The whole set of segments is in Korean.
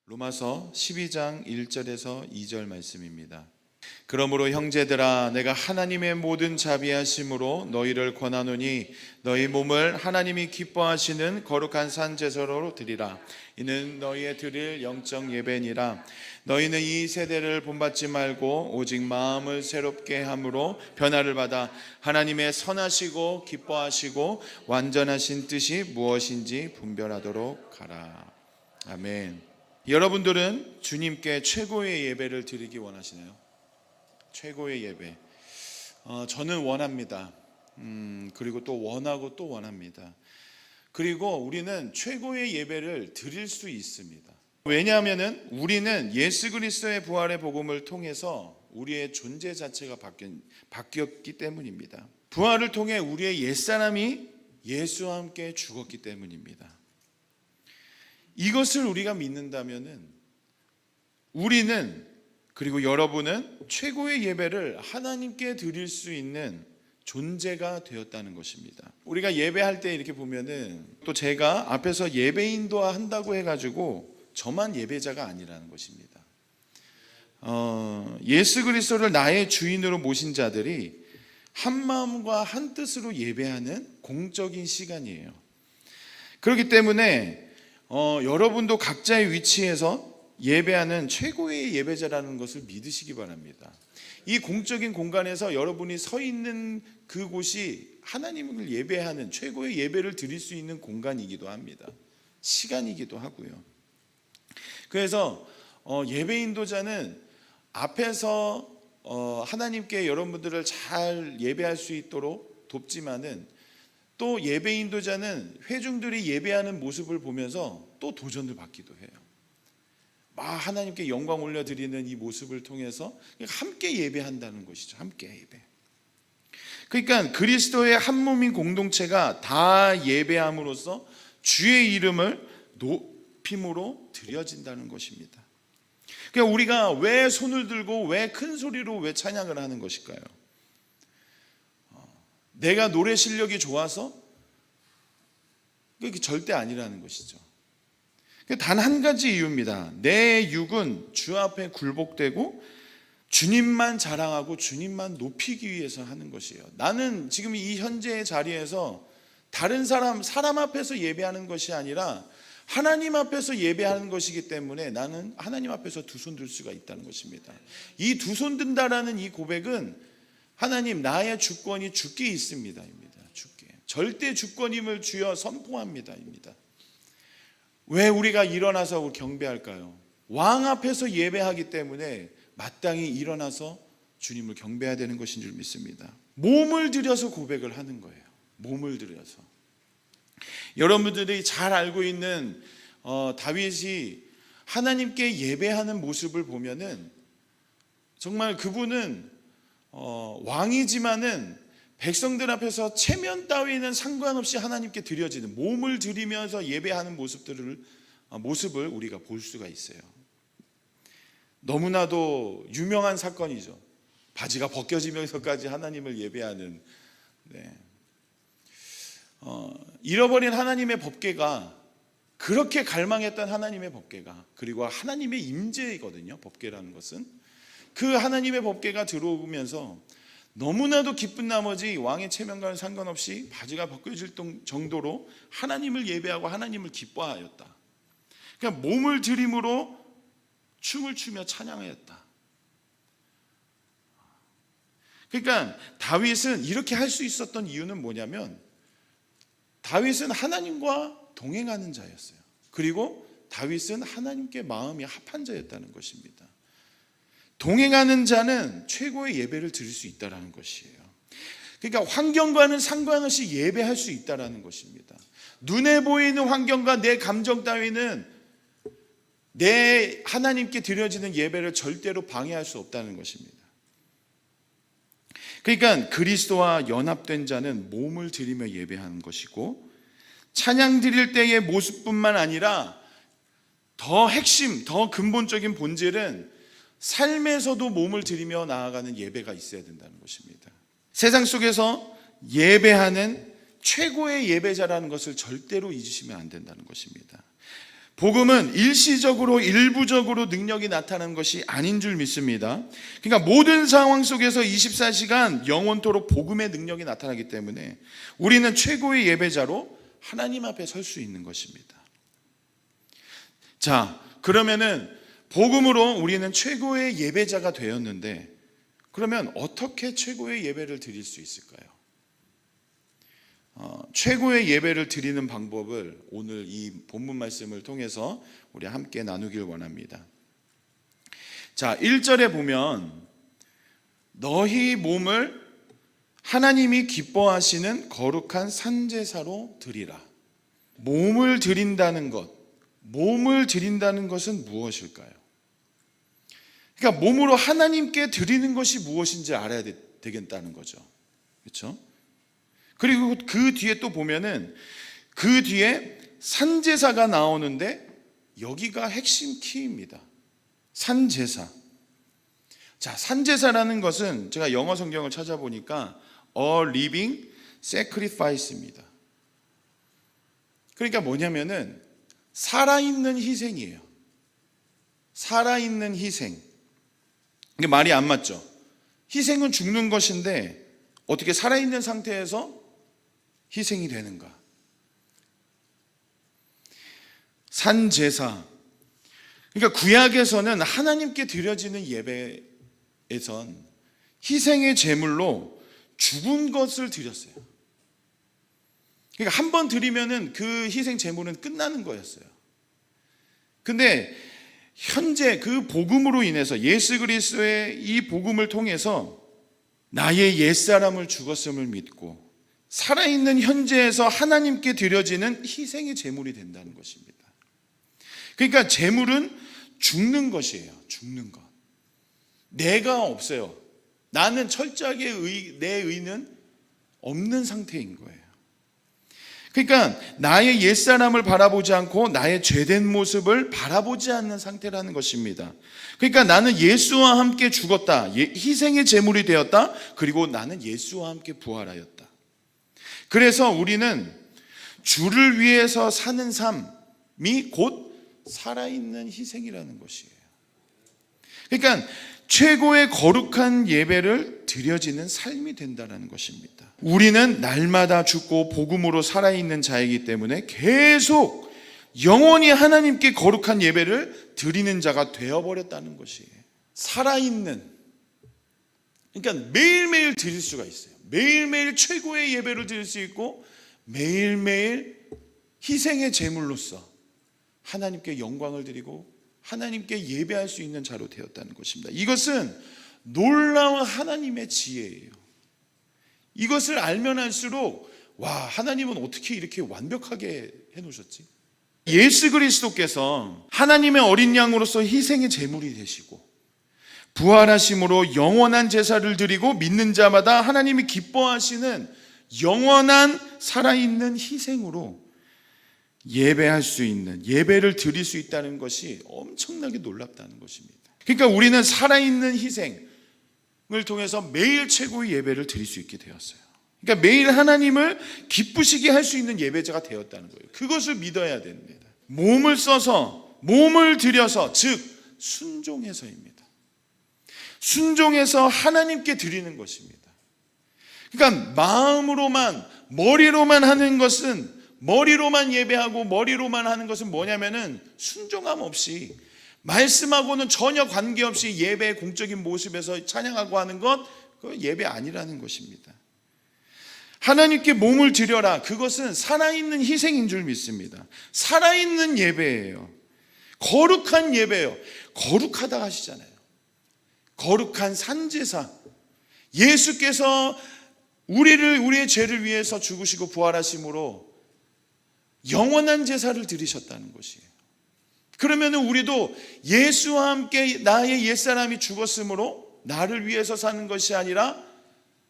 로마서 12장 1절에서 2절 말씀입니다. 그러므로 형제들아, 내가 하나님의 모든 자비하심으로 너희를 권하노니 너희 몸을 하나님이 기뻐하시는 거룩한 산제사로 드리라. 이는 너희의 드릴 영적 예배니라. 너희는 이 세대를 본받지 말고 오직 마음을 새롭게 함으로 변화를 받아 하나님의 선하시고 기뻐하시고 완전하신 뜻이 무엇인지 분별하도록 하라. 아멘. 여러분들은 주님께 최고의 예배를 드리기 원하시나요? 최고의 예배. 저는 원합니다. 그리고 또 원하고 또 원합니다. 그리고 우리는 최고의 예배를 드릴 수 있습니다. 왜냐하면 우리는 예수 그리스도의 부활의 복음을 통해서 우리의 존재 자체가 바뀌었기 때문입니다. 부활을 통해 우리의 옛사람이 예수와 함께 죽었기 때문입니다. 이것을 우리가 믿는다면 우리는, 그리고 여러분은 최고의 예배를 하나님께 드릴 수 있는 존재가 되었다는 것입니다. 우리가 예배할 때 이렇게 보면은, 또 제가 앞에서 예배 인도한다고 해가지고 저만 예배자가 아니라는 것입니다. 예수 그리스도를 나의 주인으로 모신 자들이 한 마음과 한 뜻으로 예배하는 공적인 시간이에요. 그렇기 때문에 여러분도 각자의 위치에서 예배하는 최고의 예배자라는 것을 믿으시기 바랍니다. 이 공적인 공간에서 여러분이 서 있는 그곳이 하나님을 예배하는, 최고의 예배를 드릴 수 있는 공간이기도 합니다. 시간이기도 하고요. 그래서 예배 인도자는 앞에서 하나님께 여러분들을 잘 예배할 수 있도록 돕지만은, 또 예배 인도자는 회중들이 예배하는 모습을 보면서 또 도전을 받기도 해요. 하나님께 영광 올려드리는 이 모습을 통해서 함께 예배한다는 것이죠. 함께 예배. 그러니까 그리스도의 한 몸인 공동체가 다 예배함으로써 주의 이름을 높임으로 드려진다는 것입니다. 그러니까 우리가 왜 손을 들고 왜 큰 소리로 왜 찬양을 하는 것일까요? 내가 노래 실력이 좋아서? 그게 절대 아니라는 것이죠. 단 한 가지 이유입니다. 내 육은 주 앞에 굴복되고 주님만 자랑하고 주님만 높이기 위해서 하는 것이에요. 나는 지금 이 현재의 자리에서 다른 사람 앞에서 예배하는 것이 아니라 하나님 앞에서 예배하는 것이기 때문에 나는 하나님 앞에서 두 손 들 수가 있다는 것입니다. 이 두 손 든다라는 이 고백은 하나님, 나의 주권이 주께 있습니다. 주께. 절대 주권임을 주여 선포합니다. 왜 우리가 일어나서 경배할까요? 왕 앞에서 예배하기 때문에 마땅히 일어나서 주님을 경배해야 되는 것인 줄 믿습니다. 몸을 들여서 고백을 하는 거예요. 몸을 들여서. 여러분들이 잘 알고 있는 다윗이 하나님께 예배하는 모습을 보면은 정말 그분은 왕이지만은 백성들 앞에서 체면 따위는 상관없이 하나님께 드려지는, 몸을 들이면서 예배하는 모습을 우리가 볼 수가 있어요. 너무나도 유명한 사건이죠. 바지가 벗겨지면서까지 하나님을 예배하는. 잃어버린 하나님의 법궤가, 그렇게 갈망했던 하나님의 법궤가, 그리고 하나님의 임재이거든요. 법궤라는 것은 그 하나님의 법궤가 들어오면서 너무나도 기쁜 나머지 왕의 체면과는 상관없이 바지가 벗겨질 정도로 하나님을 예배하고 하나님을 기뻐하였다. 그러니까 몸을 들임으로 춤을 추며 찬양하였다. 그러니까 다윗은 이렇게 할 수 있었던 이유는 뭐냐면, 다윗은 하나님과 동행하는 자였어요. 그리고 다윗은 하나님께 마음이 합한 자였다는 것입니다. 동행하는 자는 최고의 예배를 드릴 수 있다는 것이에요. 그러니까 환경과는 상관없이 예배할 수 있다는 것입니다. 눈에 보이는 환경과 내 감정 따위는 내 하나님께 드려지는 예배를 절대로 방해할 수 없다는 것입니다. 그러니까 그리스도와 연합된 자는 몸을 들이며 예배하는 것이고, 찬양 드릴 때의 모습뿐만 아니라 더 핵심, 더 근본적인 본질은 삶에서도 몸을 들이며 나아가는 예배가 있어야 된다는 것입니다. 세상 속에서 예배하는 최고의 예배자라는 것을 절대로 잊으시면 안 된다는 것입니다. 복음은 일시적으로 일부적으로 능력이 나타나는 것이 아닌 줄 믿습니다. 그러니까 모든 상황 속에서 24시간 영원토록 복음의 능력이 나타나기 때문에 우리는 최고의 예배자로 하나님 앞에 설 수 있는 것입니다. 자, 그러면은 복음으로 우리는 최고의 예배자가 되었는데, 그러면 어떻게 최고의 예배를 드릴 수 있을까요? 최고의 예배를 드리는 방법을 오늘 이 본문 말씀을 통해서 우리 함께 나누길 원합니다. 자, 1절에 보면 너희 몸을 하나님이 기뻐하시는 거룩한 산제사로 드리라. 몸을 드린다는 것은 무엇일까요? 그러니까 몸으로 하나님께 드리는 것이 무엇인지 알아야 되겠다는 거죠. 그렇죠? 그리고 그 뒤에 또 보면은 그 뒤에 산제사가 나오는데 여기가 핵심 키입니다. 산제사. 자, 산제사라는 것은 제가 영어 성경을 찾아보니까 A living sacrifice입니다. 그러니까 뭐냐면은 살아있는 희생이에요. 살아있는 희생. 이게 말이 안 맞죠? 희생은 죽는 것인데 어떻게 살아있는 상태에서 희생이 되는가? 산제사. 그러니까 구약에서는 하나님께 드려지는 예배에선 희생의 제물로 죽은 것을 드렸어요. 그러니까 한 번 드리면은 그 희생 제물은 끝나는 거였어요. 근데 현재 그 복음으로 인해서 예수 그리스도의 이 복음을 통해서 나의 옛사람을 죽었음을 믿고 살아있는 현재에서 하나님께 드려지는 희생의 제물이 된다는 것입니다. 그러니까 제물은 죽는 것이에요. 죽는 것. 내가 없어요. 나는 철저하게 내 의는 없는 상태인 거예요. 그러니까 나의 옛사람을 바라보지 않고 나의 죄된 모습을 바라보지 않는 상태라는 것입니다. 그러니까 나는 예수와 함께 죽었다. 희생의 제물이 되었다. 그리고 나는 예수와 함께 부활하였다. 그래서 우리는 주를 위해서 사는 삶이 곧 살아있는 희생이라는 것이에요. 그러니까 최고의 거룩한 예배를 드려지는 삶이 된다는 것입니다. 우리는 날마다 죽고 복음으로 살아있는 자이기 때문에 계속 영원히 하나님께 거룩한 예배를 드리는 자가 되어버렸다는 것이에요. 살아있는, 그러니까 매일매일 드릴 수가 있어요. 매일매일 최고의 예배를 드릴 수 있고 매일매일 희생의 제물로서 하나님께 영광을 드리고 하나님께 예배할 수 있는 자로 되었다는 것입니다. 이것은 놀라운 하나님의 지혜예요. 이것을 알면 알수록 와, 하나님은 어떻게 이렇게 완벽하게 해놓으셨지? 예수 그리스도께서 하나님의 어린 양으로서 희생의 제물이 되시고 부활하심으로 영원한 제사를 드리고 믿는 자마다 하나님이 기뻐하시는 영원한 살아있는 희생으로 예배할 수 있는, 예배를 드릴 수 있다는 것이 엄청나게 놀랍다는 것입니다. 그러니까 우리는 살아있는 희생을 통해서 매일 최고의 예배를 드릴 수 있게 되었어요. 그러니까 매일 하나님을 기쁘시게 할 수 있는 예배자가 되었다는 거예요. 그것을 믿어야 됩니다. 몸을 써서, 몸을 들여서, 즉 순종해서입니다. 순종해서 하나님께 드리는 것입니다. 그러니까 마음으로만, 머리로만 하는 것은, 머리로만 예배하고 머리로만 하는 것은 뭐냐면은 순종함 없이, 말씀하고는 전혀 관계없이 예배의 공적인 모습에서 찬양하고 하는 것, 그건 예배 아니라는 것입니다. 하나님께 몸을 드려라. 그것은 살아있는 희생인 줄 믿습니다. 살아있는 예배예요. 거룩한 예배예요. 거룩하다 하시잖아요. 거룩한 산제사. 예수께서 우리의 죄를 위해서 죽으시고 부활하심으로 영원한 제사를 드리셨다는 것이에요. 그러면 우리도 예수와 함께 나의 옛사람이 죽었으므로 나를 위해서 사는 것이 아니라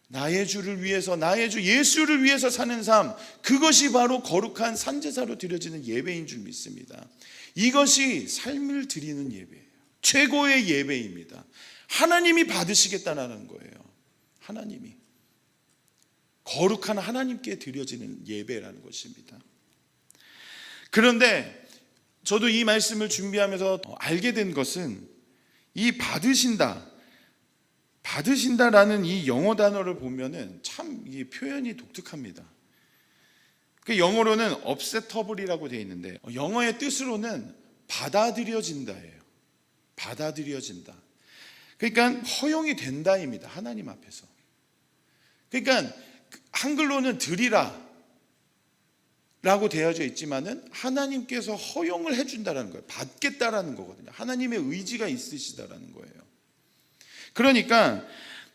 나의 주를 위해서, 나의 주 예수를 위해서 사는 삶, 그것이 바로 거룩한 산제사로 드려지는 예배인 줄 믿습니다. 이것이 삶을 드리는 예배예요. 최고의 예배입니다. 하나님이 받으시겠다는 거예요. 하나님이. 거룩한 하나님께 드려지는 예배라는 것입니다. 그런데 저도 이 말씀을 준비하면서 알게 된 것은 이 받으신다라는 이 영어 단어를 보면은 참 이 표현이 독특합니다. 그 영어로는 acceptable이라고 되어 있는데 영어의 뜻으로는 받아들여진다예요. 받아들여진다. 그러니까 허용이 된다입니다. 하나님 앞에서. 그러니까 한글로는 드리라 라고 되어져 있지만은 하나님께서 허용을 해준다라는 거예요. 받겠다라는 거거든요. 하나님의 의지가 있으시다라는 거예요. 그러니까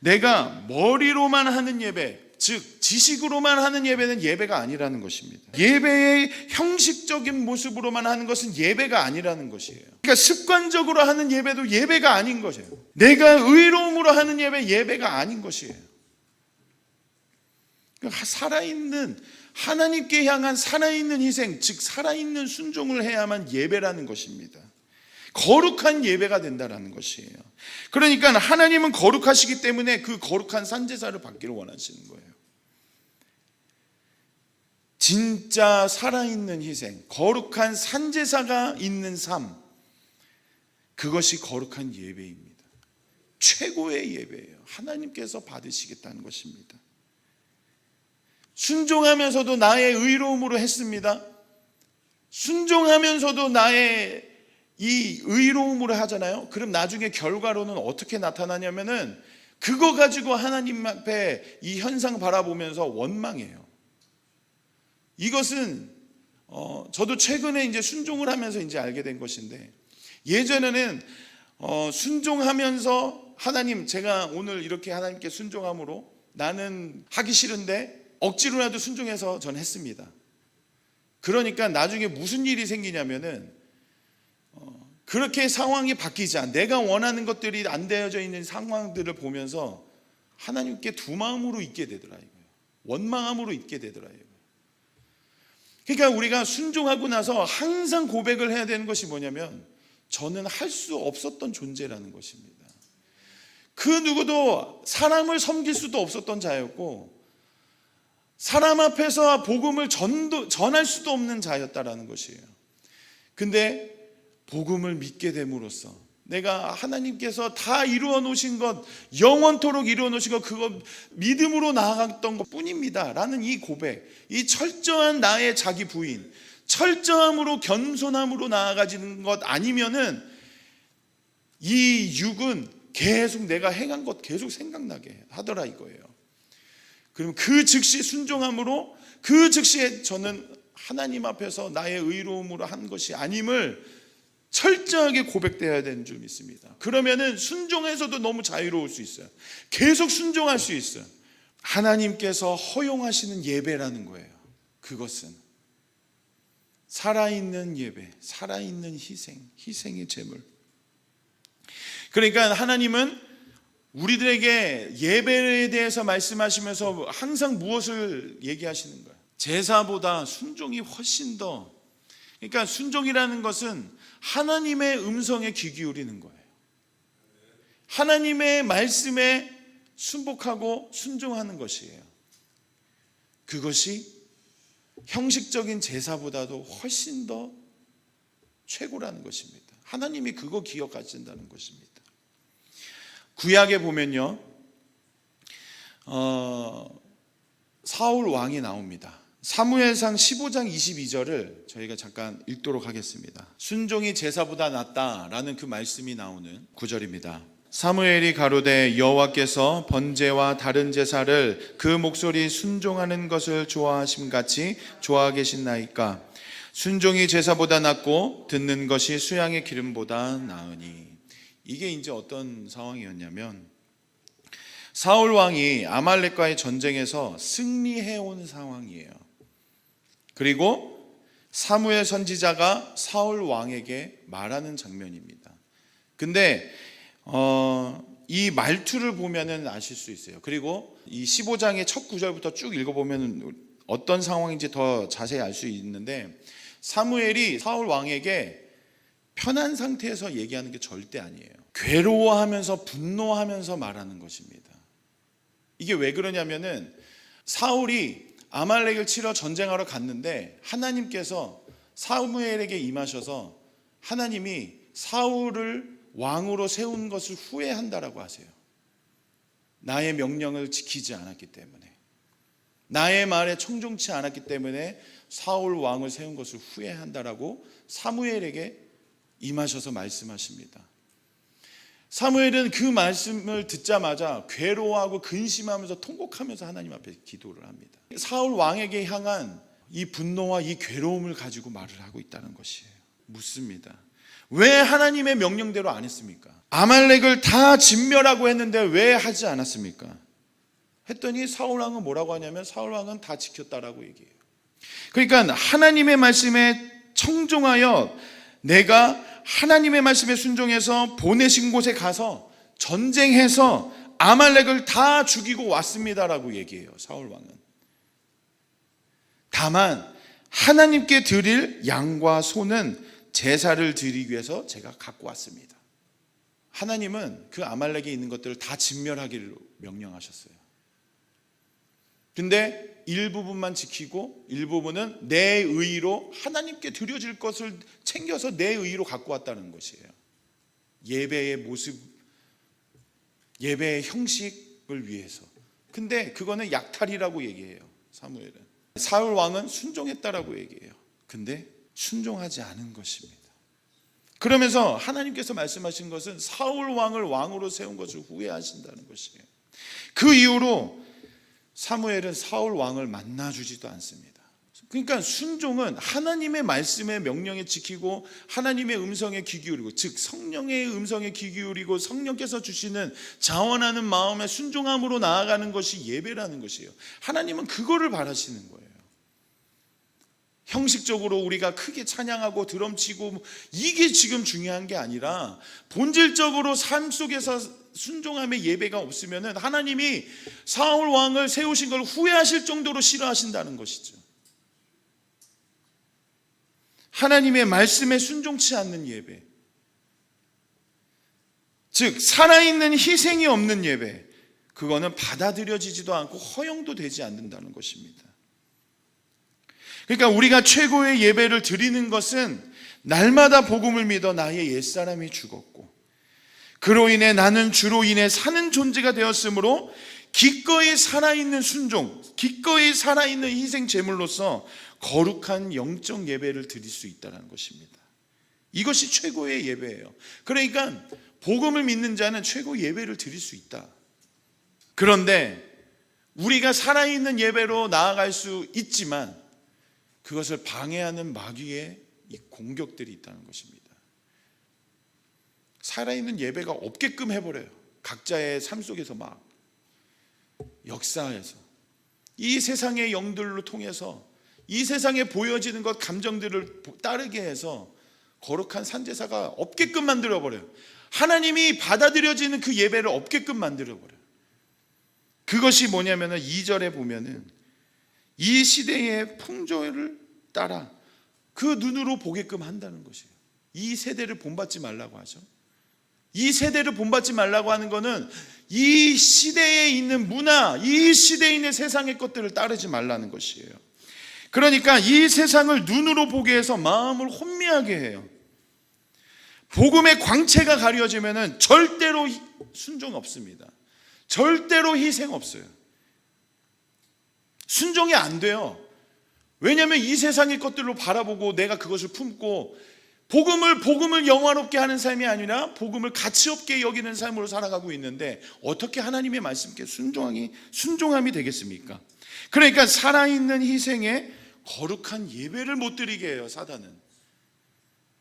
내가 머리로만 하는 예배, 즉 지식으로만 하는 예배는 예배가 아니라는 것입니다. 예배의 형식적인 모습으로만 하는 것은 예배가 아니라는 것이에요. 그러니까 습관적으로 하는 예배도 예배가 아닌 것이에요. 내가 의로움으로 하는 예배, 예배가 아닌 것이에요. 그러니까 살아있는, 하나님께 향한 살아있는 희생, 즉 살아있는 순종을 해야만 예배라는 것입니다. 거룩한 예배가 된다는 것이에요. 그러니까 하나님은 거룩하시기 때문에 그 거룩한 산제사를 받기를 원하시는 거예요. 진짜 살아있는 희생, 거룩한 산제사가 있는 삶, 그것이 거룩한 예배입니다. 최고의 예배예요. 하나님께서 받으시겠다는 것입니다. 순종하면서도 나의 의로움으로 했습니다. 순종하면서도 나의 이 의로움으로 하잖아요. 그럼 나중에 결과로는 어떻게 나타나냐면은 그거 가지고 하나님 앞에 이 현상 바라보면서 원망해요. 이것은 저도 최근에 이제 순종을 하면서 이제 알게 된 것인데, 예전에는 순종하면서 하나님, 제가 오늘 이렇게 하나님께 순종함으로 나는 하기 싫은데 억지로라도 순종해서 전 했습니다. 그러니까 나중에 무슨 일이 생기냐면은 그렇게 상황이 바뀌자, 내가 원하는 것들이 안 되어져 있는 상황들을 보면서 하나님께 두 마음으로 있게 되더라 이거예요. 원망함으로 있게 되더라 이거예요. 그러니까 우리가 순종하고 나서 항상 고백을 해야 되는 것이 뭐냐면, 저는 할 수 없었던 존재라는 것입니다. 그 누구도 사람을 섬길 수도 없었던 자였고, 사람 앞에서 복음을 전할 수도 없는 자였다라는 것이에요. 근데 복음을 믿게 됨으로써 내가 하나님께서 다 이루어 놓으신 것, 영원토록 이루어 놓으신 것, 그거 믿음으로 나아갔던 것 뿐입니다 라는 이 고백, 이 철저한 나의 자기 부인, 철저함으로 겸손함으로 나아가지는 것 아니면은 이 육은 계속 내가 행한 것 계속 생각나게 하더라 이거예요. 그럼 그 즉시 순종함으로, 그 즉시에 저는 하나님 앞에서 나의 의로움으로 한 것이 아님을 철저하게 고백되어야 되는 줄 믿습니다. 그러면은 순종에서도 너무 자유로울 수 있어요. 계속 순종할 수 있어요. 하나님께서 허용하시는 예배라는 거예요. 그것은 살아있는 예배, 살아있는 희생의 제물. 그러니까 하나님은 우리들에게 예배에 대해서 말씀하시면서 항상 무엇을 얘기하시는 거예요? 제사보다 순종이 훨씬 더, 그러니까 순종이라는 것은 하나님의 음성에 귀 기울이는 거예요. 하나님의 말씀에 순복하고 순종하는 것이에요. 그것이 형식적인 제사보다도 훨씬 더 최고라는 것입니다. 하나님이 그거 기억하신다는 것입니다. 구약에 보면요, 사울 왕이 나옵니다. 사무엘상 15장 22절을 저희가 잠깐 읽도록 하겠습니다. 순종이 제사보다 낫다라는 그 말씀이 나오는 구절입니다. 사무엘이 가로되 여호와께서 번제와 다른 제사를 그 목소리 순종하는 것을 좋아하심같이 좋아하 계신나이까. 순종이 제사보다 낫고 듣는 것이 수양의 기름보다 나으니. 이게 이제 어떤 상황이었냐면, 사울 왕이 아말렉과의 전쟁에서 승리해온 상황이에요. 그리고 사무엘 선지자가 사울 왕에게 말하는 장면입니다. 근데 이 말투를 보면은 아실 수 있어요. 그리고 이 15장의 첫 구절부터 쭉 읽어보면 어떤 상황인지 더 자세히 알 수 있는데, 사무엘이 사울 왕에게 편한 상태에서 얘기하는 게 절대 아니에요. 괴로워하면서 분노하면서 말하는 것입니다. 이게 왜 그러냐면은 사울이 아말렉을 치러 전쟁하러 갔는데 하나님께서 사무엘에게 임하셔서 하나님이 사울을 왕으로 세운 것을 후회한다라고 하세요. 나의 명령을 지키지 않았기 때문에, 나의 말에 청종치 않았기 때문에 사울 왕을 세운 것을 후회한다라고 사무엘에게 임하셔서 말씀하십니다. 사무엘은 그 말씀을 듣자마자 괴로워하고 근심하면서 통곡하면서 하나님 앞에 기도를 합니다. 사울 왕에게 향한 이 분노와 이 괴로움을 가지고 말을 하고 있다는 것이에요. 묻습니다. 왜 하나님의 명령대로 안 했습니까? 아말렉을 다 진멸하고 했는데 왜 하지 않았습니까? 했더니 사울 왕은 뭐라고 하냐면 사울 왕은 다 지켰다라고 얘기해요. 그러니까 하나님의 말씀에 청종하여 내가 하나님의 말씀에 순종해서 보내신 곳에 가서 전쟁해서 아말렉을 다 죽이고 왔습니다라고 얘기해요. 사울 왕은. 다만 하나님께 드릴 양과 소는 제사를 드리기 위해서 제가 갖고 왔습니다. 하나님은 그 아말렉에 있는 것들을 다 진멸하기를 명령하셨어요. 근데 일부분만 지키고 일부분은 내 의로 하나님께 드려질 것을 챙겨서 내 의로 갖고 왔다는 것이에요. 예배의 모습, 예배의 형식을 위해서. 근데 그거는 약탈이라고 얘기해요. 사무엘은. 사울 왕은 순종했다라고 얘기해요. 근데 순종하지 않은 것입니다. 그러면서 하나님께서 말씀하신 것은 사울 왕을 왕으로 세운 것을 후회하신다는 것이에요. 그 이후로 사무엘은 사울 왕을 만나주지도 않습니다. 그러니까 순종은 하나님의 말씀의 명령에 지키고 하나님의 음성에 귀 기울이고, 즉 성령의 음성에 귀 기울이고 성령께서 주시는 자원하는 마음에 순종함으로 나아가는 것이 예배라는 것이에요. 하나님은 그거를 바라시는 거예요. 형식적으로 우리가 크게 찬양하고 드럼치고 이게 지금 중요한 게 아니라 본질적으로 삶 속에서 순종함의 예배가 없으면 하나님이 사울 왕을 세우신 걸 후회하실 정도로 싫어하신다는 것이죠. 하나님의 말씀에 순종치 않는 예배, 즉 살아있는 희생이 없는 예배, 그거는 받아들여지지도 않고 허용도 되지 않는다는 것입니다. 그러니까 우리가 최고의 예배를 드리는 것은 날마다 복음을 믿어 나의 옛사람이 죽었고 그로 인해 나는 주로 인해 사는 존재가 되었으므로 기꺼이 살아있는 순종, 기꺼이 살아있는 희생 제물로서 거룩한 영적 예배를 드릴 수 있다는 것입니다. 이것이 최고의 예배예요. 그러니까 복음을 믿는 자는 최고 예배를 드릴 수 있다. 그런데 우리가 살아있는 예배로 나아갈 수 있지만 그것을 방해하는 마귀의 이 공격들이 있다는 것입니다. 살아있는 예배가 없게끔 해버려요. 각자의 삶 속에서 막 역사해서 이 세상의 영들로 통해서 이 세상에 보여지는 것, 감정들을 따르게 해서 거룩한 산제사가 없게끔 만들어버려요. 하나님이 받아들여지는 그 예배를 없게끔 만들어버려요. 그것이 뭐냐면 2절에 보면은 이 시대의 풍조를 따라 그 눈으로 보게끔 한다는 것이에요. 이 세대를 본받지 말라고 하죠. 이 세대를 본받지 말라고 하는 것은 이 시대에 있는 문화, 이 시대에 있는 세상의 것들을 따르지 말라는 것이에요. 그러니까 이 세상을 눈으로 보게 해서 마음을 혼미하게 해요. 복음의 광채가 가려지면 절대로 순종 없습니다. 절대로 희생 없어요. 순종이 안 돼요. 왜냐하면 이 세상의 것들로 바라보고 내가 그것을 품고 복음을 영화롭게 하는 삶이 아니라 복음을 가치 없게 여기는 삶으로 살아가고 있는데 어떻게 하나님의 말씀께 순종함이 되겠습니까? 그러니까 살아있는 희생에 거룩한 예배를 못 드리게 해요. 사단은.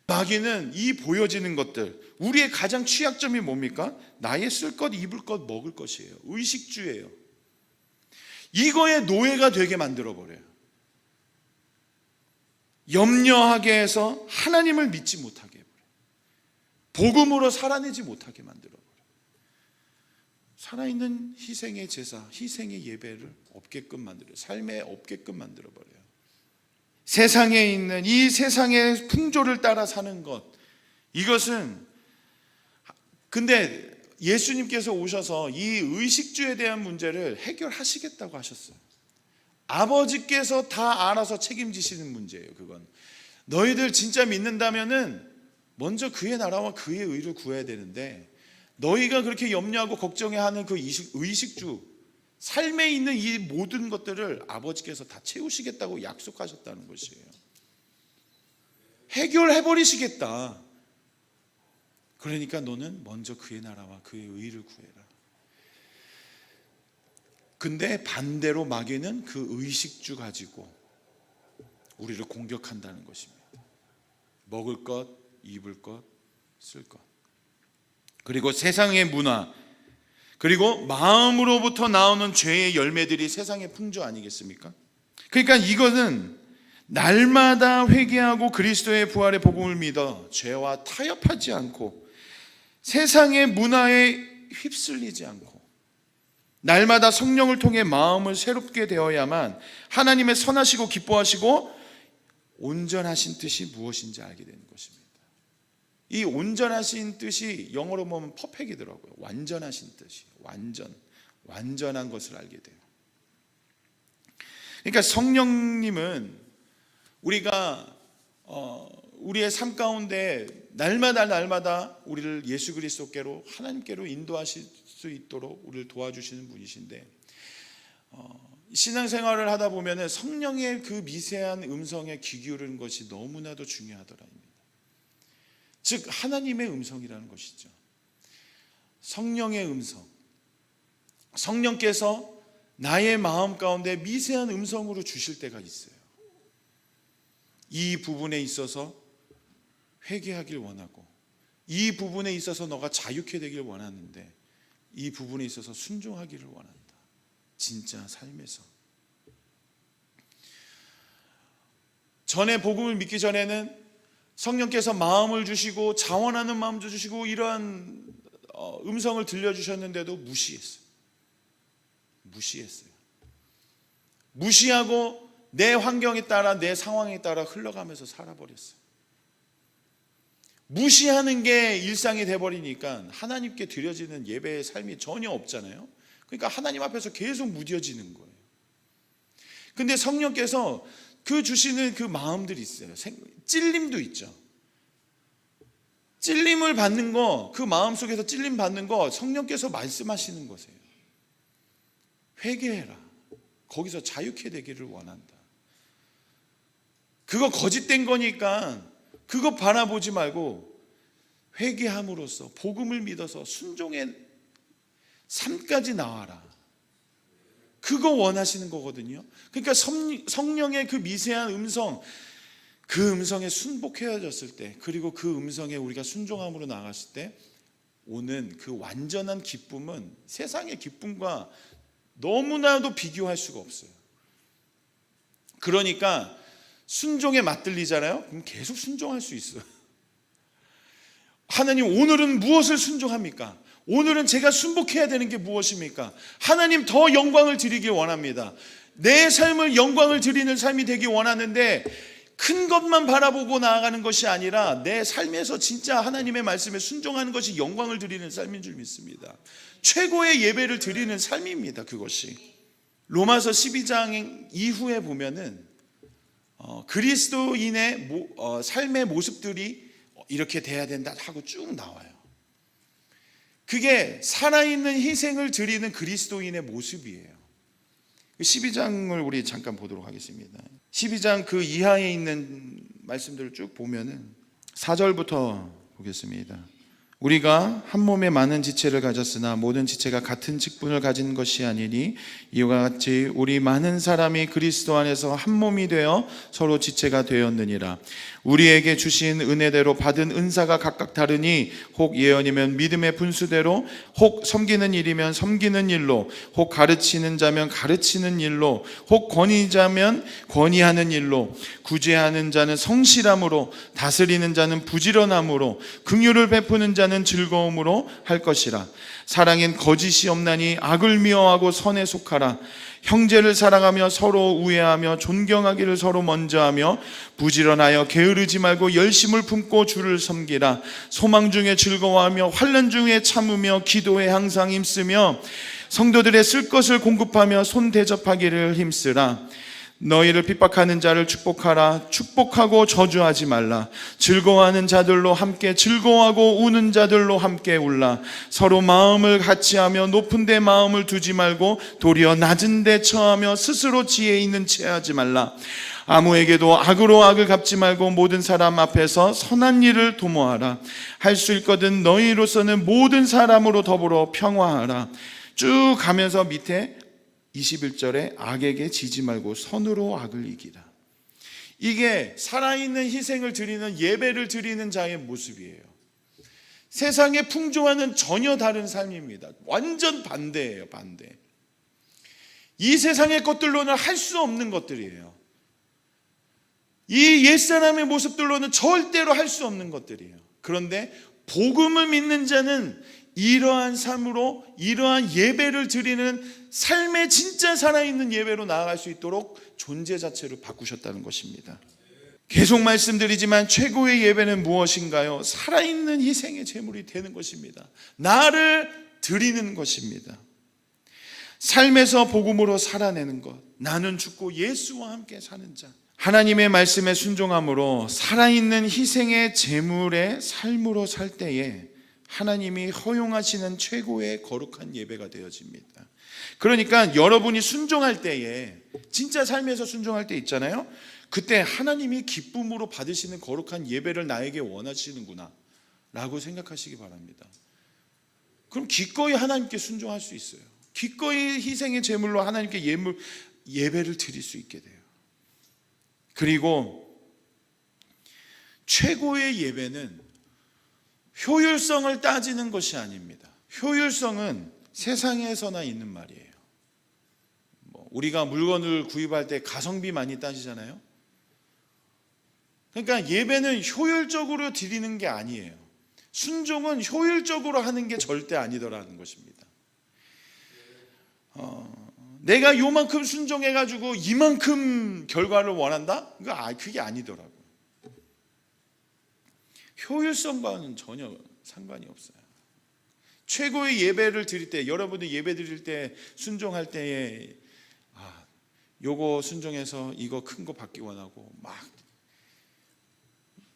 마귀는 이 보여지는 것들, 우리의 가장 취약점이 뭡니까? 나의 쓸 것, 입을 것, 먹을 것이에요. 의식주예요. 이거에 노예가 되게 만들어버려요. 염려하게 해서 하나님을 믿지 못하게 해버려요. 복음으로 살아내지 못하게 만들어버려요. 살아있는 희생의 제사, 희생의 예배를 없게끔 만들어요. 삶에 없게끔 만들어버려요. 세상에 있는 이 세상의 풍조를 따라 사는 것, 이것은 근데 예수님께서 오셔서 이 의식주에 대한 문제를 해결하시겠다고 하셨어요. 아버지께서 다 알아서 책임지시는 문제예요. 그건 너희들 진짜 믿는다면은 먼저 그의 나라와 그의 의를 구해야 되는데, 너희가 그렇게 염려하고 걱정해하는 그 의식주, 삶에 있는 이 모든 것들을 아버지께서 다 채우시겠다고 약속하셨다는 것이에요. 해결해버리시겠다. 그러니까 너는 먼저 그의 나라와 그의 의를 구해라. 근데 반대로 마귀는 그 의식주 가지고 우리를 공격한다는 것입니다. 먹을 것, 입을 것, 쓸 것, 그리고 세상의 문화, 그리고 마음으로부터 나오는 죄의 열매들이 세상의 풍조 아니겠습니까? 그러니까 이것은 날마다 회개하고 그리스도의 부활의 복음을 믿어 죄와 타협하지 않고 세상의 문화에 휩쓸리지 않고 날마다 성령을 통해 마음을 새롭게 되어야만 하나님의 선하시고 기뻐하시고 온전하신 뜻이 무엇인지 알게 되는 것입니다. 이 온전하신 뜻이 영어로 보면 퍼펙이더라고요. 완전하신 뜻이, 완전한 것을 알게 돼요. 그러니까 성령님은 우리가 우리의 삶 가운데 날마다 우리를 예수 그리스도께로, 하나님께로 인도하실 수 있도록 우리를 도와주시는 분이신데, 신앙생활을 하다 보면 성령의 그 미세한 음성에 귀 기울이는 것이 너무나도 중요하더랍니다. 즉 하나님의 음성이라는 것이죠. 성령의 음성, 성령께서 나의 마음 가운데 미세한 음성으로 주실 때가 있어요. 이 부분에 있어서 회개하길 원하고, 이 부분에 있어서 너가 자유케 되길 원하는데, 이 부분에 있어서 순종하기를 원한다. 진짜 삶에서. 전에 복음을 믿기 전에는 성령께서 마음을 주시고 자원하는 마음도 주시고 이러한 음성을 들려주셨는데도 무시했어요. 무시하고 내 환경에 따라, 내 상황에 따라 흘러가면서 살아버렸어요. 무시하는 게 일상이 돼버리니까 하나님께 드려지는 예배의 삶이 전혀 없잖아요. 그러니까 하나님 앞에서 계속 무뎌지는 거예요. 근데 성령께서 그 주시는 그 마음들이 있어요. 찔림도 있죠. 찔림을 받는 거, 그 마음 속에서 찔림 받는 거 성령께서 말씀하시는 거세요. 회개해라. 거기서 자유케 되기를 원한다. 그거 거짓된 거니까 그거 바라보지 말고 회개함으로써 복음을 믿어서 순종의 삶까지 나와라. 그거 원하시는 거거든요. 그러니까 성령의 그 미세한 음성, 그 음성에 순복해졌을 때, 그리고 그 음성에 우리가 순종함으로 나갔을 때 오는 그 완전한 기쁨은 세상의 기쁨과 너무나도 비교할 수가 없어요. 그러니까 순종에 맞들리잖아요. 그럼 계속 순종할 수 있어요. 하나님, 오늘은 무엇을 순종합니까? 오늘은 제가 순복해야 되는 게 무엇입니까? 하나님, 더 영광을 드리길 원합니다. 내 삶을 영광을 드리는 삶이 되길 원하는데, 큰 것만 바라보고 나아가는 것이 아니라 내 삶에서 진짜 하나님의 말씀에 순종하는 것이 영광을 드리는 삶인 줄 믿습니다. 최고의 예배를 드리는 삶입니다. 그것이 로마서 12장 이후에 보면은 그리스도인의 삶의 모습들이 이렇게 돼야 된다 하고 쭉 나와요. 그게 살아있는 희생을 드리는 그리스도인의 모습이에요. 12장을 우리 잠깐 보도록 하겠습니다. 12장 그 이하에 있는 말씀들을 쭉 보면은 4절부터 보겠습니다. 우리가 한 몸에 많은 지체를 가졌으나 모든 지체가 같은 직분을 가진 것이 아니니 이와 같이 우리 많은 사람이 그리스도 안에서 한 몸이 되어 서로 지체가 되었느니라. 우리에게 주신 은혜대로 받은 은사가 각각 다르니 혹 예언이면 믿음의 분수대로, 혹 섬기는 일이면 섬기는 일로, 혹 가르치는 자면 가르치는 일로, 혹 권위자면 권위하는 일로, 구제하는 자는 성실함으로, 다스리는 자는 부지런함으로, 긍휼을 베푸는 자는 즐거움으로 할 것이라. 사랑엔 거짓이 없나니 악을 미워하고 선에 속하라. 형제를 사랑하며 서로 우애하며 존경하기를 서로 먼저 하며 부지런하여 게으르지 말고 열심을 품고 주를 섬기라. 소망 중에 즐거워하며 환난 중에 참으며 기도에 항상 힘쓰며 성도들의 쓸 것을 공급하며 손 대접하기를 힘쓰라. 너희를 핍박하는 자를 축복하라. 축복하고 저주하지 말라. 즐거워하는 자들로 함께 즐거워하고 우는 자들로 함께 울라. 서로 마음을 같이하며 높은 데 마음을 두지 말고 도리어 낮은 데 처하며 스스로 지혜 있는 체하지 말라. 아무에게도 악으로 악을 갚지 말고 모든 사람 앞에서 선한 일을 도모하라. 할 수 있거든 너희로서는 모든 사람으로 더불어 평화하라. 쭉 가면서 밑에 21절에 악에게 지지 말고 선으로 악을 이기라. 이게 살아있는 희생을 드리는, 예배를 드리는 자의 모습이에요. 세상의 풍조와는 전혀 다른 삶입니다. 완전 반대예요, 반대. 이 세상의 것들로는 할 수 없는 것들이에요. 이 옛사람의 모습들로는 절대로 할 수 없는 것들이에요. 그런데 복음을 믿는 자는 이러한 삶으로, 이러한 예배를 드리는 삶의 진짜 살아있는 예배로 나아갈 수 있도록 존재 자체를 바꾸셨다는 것입니다. 계속 말씀드리지만 최고의 예배는 무엇인가요? 살아있는 희생의 제물이 되는 것입니다. 나를 드리는 것입니다. 삶에서 복음으로 살아내는 것, 나는 죽고 예수와 함께 사는 자, 하나님의 말씀에 순종함으로 살아있는 희생의 제물의 삶으로 살 때에 하나님이 허용하시는 최고의 거룩한 예배가 되어집니다. 그러니까 여러분이 순종할 때에, 진짜 삶에서 순종할 때 있잖아요. 그때 하나님이 기쁨으로 받으시는 거룩한 예배를 나에게 원하시는구나 라고 생각하시기 바랍니다. 그럼 기꺼이 하나님께 순종할 수 있어요. 기꺼이 희생의 제물로 하나님께 예배를 드릴 수 있게 돼요. 그리고 최고의 예배는 효율성을 따지는 것이 아닙니다. 효율성은 세상에서나 있는 말이에요. 우리가 물건을 구입할 때 가성비 많이 따지잖아요. 그러니까 예배는 효율적으로 드리는 게 아니에요. 순종은 효율적으로 하는 게 절대 아니더라는 것입니다. 내가 요만큼 순종해가지고 이만큼 결과를 원한다? 그게 아니더라고요. 효율성과는 전혀 상관이 없어요. 최고의 예배를 드릴 때, 여러분이 예배 드릴 때 순종할 때에 요거 순종해서 이거 큰 거 받기 원하고 막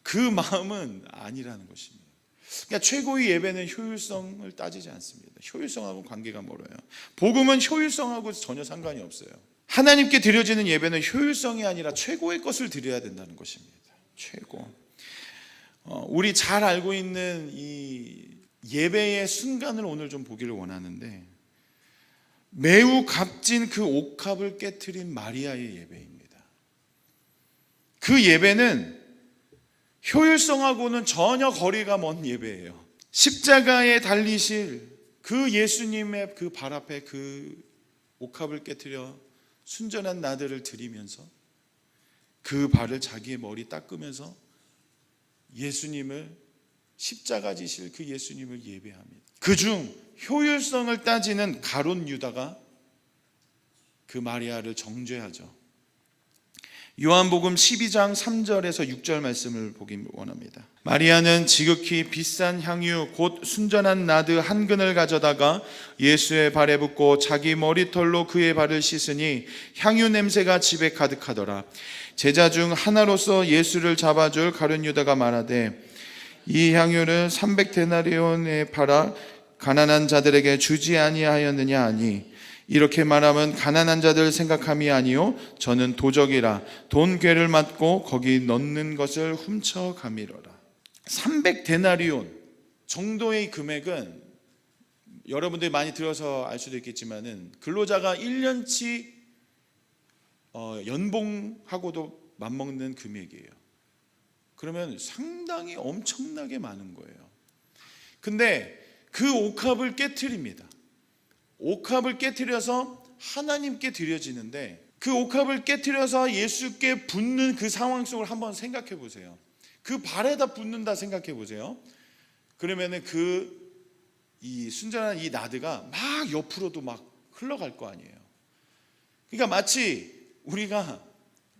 그 마음은 아니라는 것입니다. 그러니까 최고의 예배는 효율성을 따지지 않습니다. 효율성하고 관계가 멀어요. 복음은 효율성하고 전혀 상관이 없어요. 하나님께 드려지는 예배는 효율성이 아니라 최고의 것을 드려야 된다는 것입니다. 최고. 우리 잘 알고 있는 이 예배의 순간을 오늘 좀 보기를 원하는데, 매우 값진 그 옥합을 깨트린 마리아의 예배입니다. 그 예배는 효율성하고는 전혀 거리가 먼 예배예요. 십자가에 달리실 그 예수님의 그 발 앞에 그 옥합을 깨트려 순전한 나들을 드리면서 그 발을 자기의 머리 닦으면서 예수님을, 십자가 지실 그 예수님을 예배합니다. 그중 효율성을 따지는 가룟 유다가 그 마리아를 정죄하죠. 요한복음 12장 3절에서 6절 말씀을 보기 원합니다. 마리아는 지극히 비싼 향유 곧 순전한 나드 한 근을 가져다가 예수의 발에 붓고 자기 머리털로 그의 발을 씻으니 향유 냄새가 집에 가득하더라. 제자 중 하나로서 예수를 잡아줄 가룟 유다가 말하되, 이 향유를 300데나리온에 팔아 가난한 자들에게 주지 아니하였느냐 하니, 이렇게 말하면 가난한 자들 생각함이 아니요 저는 도적이라 돈 궤를 맞고 거기 넣는 것을 훔쳐가미러라. 300데나리온 정도의 금액은 여러분들이 많이 들어서 알 수도 있겠지만은 근로자가 1년치 연봉하고도 맞먹는 금액이에요. 그러면 상당히 엄청나게 많은 거예요. 근데 그 옥합을 깨트립니다. 옥합을 깨트려서 하나님께 드려지는데, 그 옥합을 깨트려서 예수께 붓는 그 상황 속을 한번 생각해 보세요. 그 발에다 붓는다 생각해 보세요. 그러면은 이 순전한 이 나드가 막 옆으로도 막 흘러갈 거 아니에요. 그러니까 마치 우리가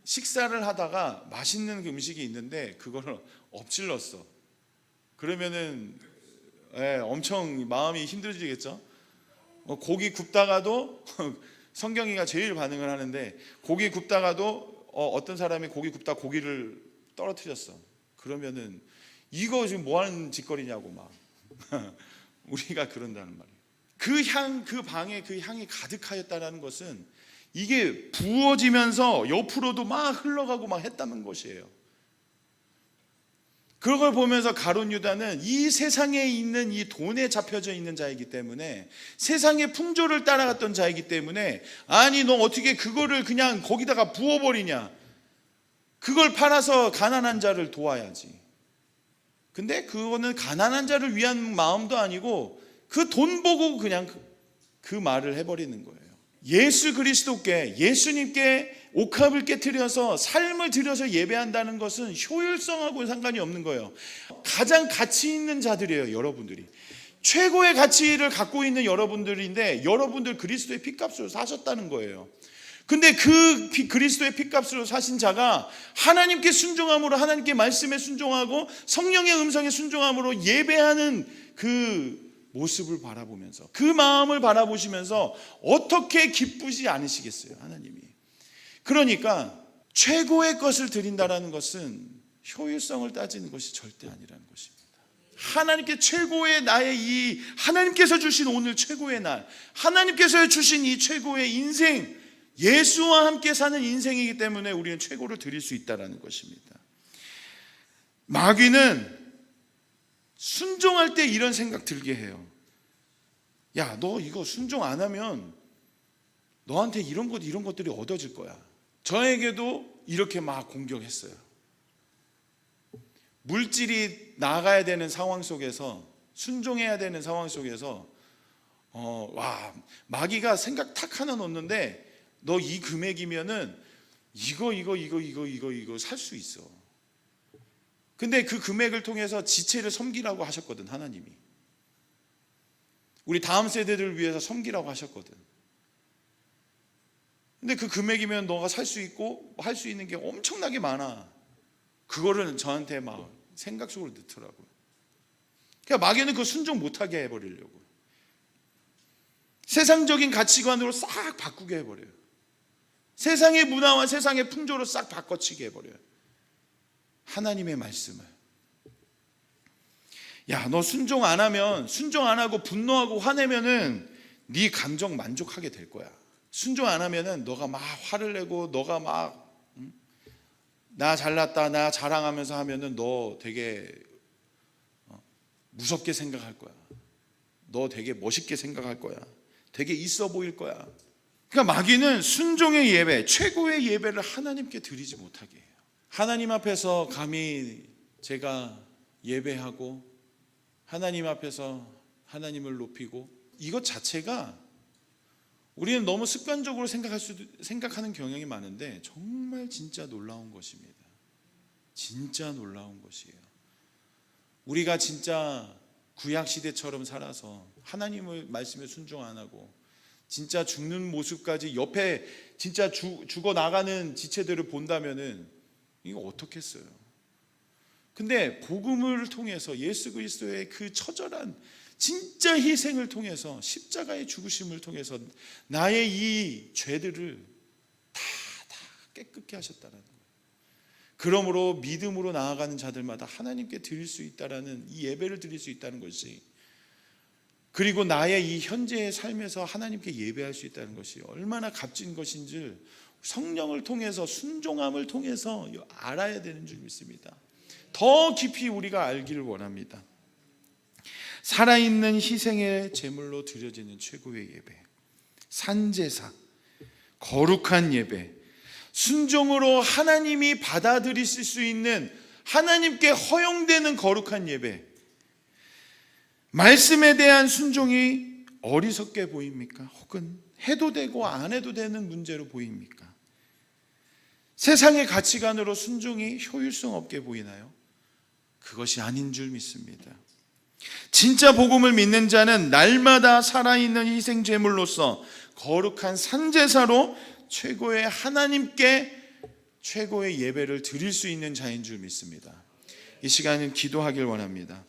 식사를 하다가 맛있는 그 음식이 있는데 그거를 엎질렀어. 그러면은 엄청 마음이 힘들어지겠죠. 고기 굽다가도 성경이가 제일 반응을 하는데, 고기 굽다가도 어떤 사람이 고기 굽다 고기를 떨어뜨렸어. 그러면은 이거 지금 뭐 하는 짓거리냐고 막 우리가 그런다는 말이에요. 그 방에 그 향이 가득하였다는 것은 이게 부어지면서 옆으로도 막 흘러가고 막 했다는 것이에요. 그걸 보면서 가룟 유다는 이 세상에 있는 이 돈에 잡혀져 있는 자이기 때문에, 세상의 풍조를 따라갔던 자이기 때문에, 아니 너 어떻게 그거를 그냥 거기다가 부어버리냐, 그걸 팔아서 가난한 자를 도와야지. 근데 그거는 가난한 자를 위한 마음도 아니고 그 돈 보고 그냥 그 말을 해버리는 거예요. 예수 그리스도께, 예수님께 옥합을 깨트려서 삶을 들여서 예배한다는 것은 효율성하고 상관이 없는 거예요. 가장 가치 있는 자들이에요. 여러분들이 최고의 가치를 갖고 있는 여러분들인데, 여러분들 그리스도의 피값으로 사셨다는 거예요. 근데 그 그리스도의 피값으로 사신 자가 하나님께 순종함으로, 하나님께 말씀에 순종하고 성령의 음성에 순종함으로 예배하는 그 모습을 바라보면서, 그 마음을 바라보시면서 어떻게 기쁘지 않으시겠어요, 하나님이. 그러니까 최고의 것을 드린다라는 것은 효율성을 따지는 것이 절대 아니라는 것입니다. 하나님께 최고의 나의 이 하나님께서 주신 오늘 최고의 날, 하나님께서 주신 이 최고의 인생, 예수와 함께 사는 인생이기 때문에 우리는 최고를 드릴 수 있다는 것입니다. 마귀는 순종할 때 이런 생각 들게 해요. 야, 너 이거 순종 안 하면 너한테 이런 것들이 얻어질 거야. 저에게도 이렇게 막 공격했어요. 물질이 나가야 되는 상황 속에서, 순종해야 되는 상황 속에서 마귀가 생각 탁 하나 놓는데, 너 이 금액이면은 이거 살 수 있어. 근데 그 금액을 통해서 지체를 섬기라고 하셨거든, 하나님이. 우리 다음 세대들을 위해서 섬기라고 하셨거든. 근데 그 금액이면 너가 살 수 있고 할 수 있는 게 엄청나게 많아. 그거를 저한테 막 생각 속으로 넣더라고요. 그러니까 마귀는 그 순종 못하게 해버리려고, 세상적인 가치관으로 싹 바꾸게 해버려요. 세상의 문화와 세상의 풍조로 싹 바꿔치게 해버려요. 하나님의 말씀을, 야, 너 순종 안 하면, 순종 안 하고 분노하고 화내면은 네 감정 만족하게 될 거야. 순종 안 하면은 너가 막 화를 내고, 너가 막 나 잘났다, 나 자랑하면서 하면은 너 되게 무섭게 생각할 거야. 너 되게 멋있게 생각할 거야. 되게 있어 보일 거야. 그러니까 마귀는 순종의 예배, 최고의 예배를 하나님께 드리지 못하게 해요. 하나님 앞에서 감히 제가 예배하고 하나님 앞에서 하나님을 높이고, 이것 자체가 우리는 너무 습관적으로 생각하는 경향이 많은데 정말 진짜 놀라운 것입니다. 진짜 놀라운 것이에요. 우리가 진짜 구약시대처럼 살아서 하나님의 말씀에 순종 안 하고 진짜 죽는 모습까지, 옆에 진짜 죽어나가는 지체들을 본다면은 이거 어떻겠어요. 근데 복음을 통해서, 예수 그리스도의 그 처절한 진짜 희생을 통해서, 십자가의 죽으심을 통해서 나의 이 죄들을 다 깨끗게 하셨다는 거예요. 그러므로 믿음으로 나아가는 자들마다 하나님께 드릴 수 있다라는, 이 예배를 드릴 수 있다는 것이, 그리고 나의 이 현재의 삶에서 하나님께 예배할 수 있다는 것이 얼마나 값진 것인지 성령을 통해서, 순종함을 통해서 알아야 되는 줄 믿습니다. 더 깊이 우리가 알기를 원합니다. 살아있는 희생의 제물로 드려지는 최고의 예배, 산제사, 거룩한 예배, 순종으로 하나님이 받아들이실 수 있는, 하나님께 허용되는 거룩한 예배. 말씀에 대한 순종이 어리석게 보입니까? 혹은 해도 되고 안 해도 되는 문제로 보입니까? 세상의 가치관으로 순종이 효율성 없게 보이나요? 그것이 아닌 줄 믿습니다. 진짜 복음을 믿는 자는 날마다 살아있는 희생 제물로서 거룩한 산제사로 최고의 하나님께 최고의 예배를 드릴 수 있는 자인 줄 믿습니다. 이 시간은 기도하길 원합니다.